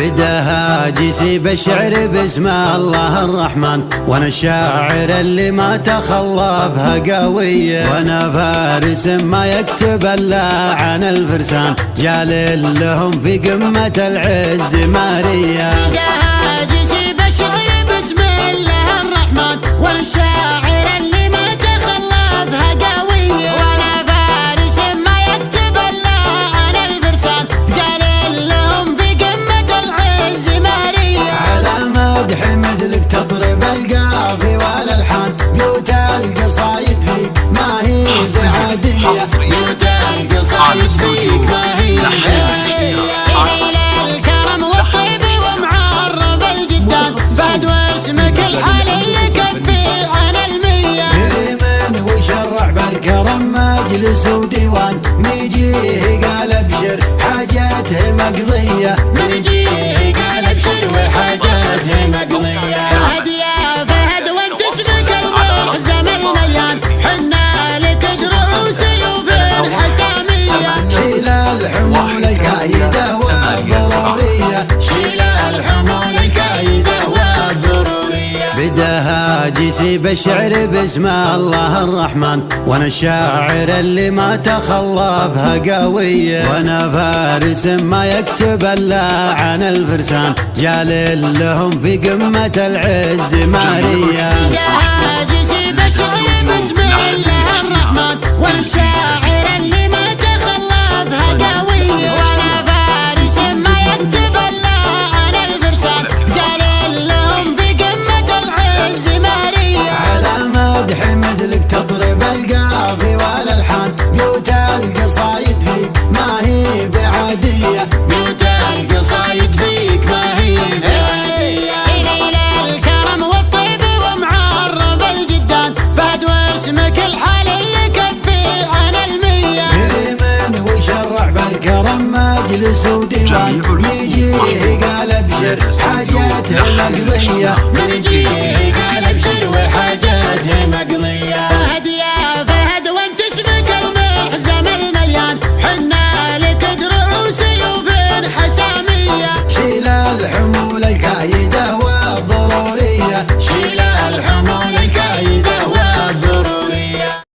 بداها جيسي بالشعر باسم الله الرحمن، وانا الشاعر اللي ما تخلى بها قوية، وانا فارس ما يكتب الا عن الفرسان، جال لهم في قمة العز ماريا. بداها جيسي بالشعر باسم الله الرحمن، وانا الشاعر اللي ما تخلى بها قوية، وانا فارس ما يكتب الا عن الفرسان، جال لهم في قمة العز ماريا. على مدح مثلك تضرب القافي والالحان، بيوت القصايد فيك ما هي عادية، بيوت القصايد فيك ما هي عادية، الكرم والطيب ومعرب الجدان، بعد واسمك الحالي يكفي عن المية. كريم وشرع بالكرم مجلس وديوان، نجيه قال ابشر حاجاته مقضية، نجيه قال ابشر وحاجاته مقضية. هدية فهد وانت اسمك المحزم المليان، حنا لك دروس سيوف الحسامية، شيل الحمول الكايدة والضرورية، شيل الحمول الكايدة والضرورية. بداها جيسي بالشعر باسم الله الرحمن، وانا الشاعر اللي ما تخلى بها قوية، وانا فارس ما يكتب الا عن الفرسان، جال لهم في قمة العز ماريا. بداها جيسي بالشعر باسم الله الرحمن، وانا الشاعر اللي ما تخلى بها قوية، وانا فارس ما يكتب الا عن الفرسان، جال لهم في قمة العز ماريا. على مدح مثلك تضرب القافي والالحان، بيوت القصايد فيك ما هي بعادية، بيوت القصايد فيك ما هي عادية، سليل الكرم والطيب ومعرب الجدان، بعد واسمك الحالي يكفي عن المية. كريم وشرع بالكرم مجلس وديوان، نجيه قال ابشر حاجاته مقضية، نجيه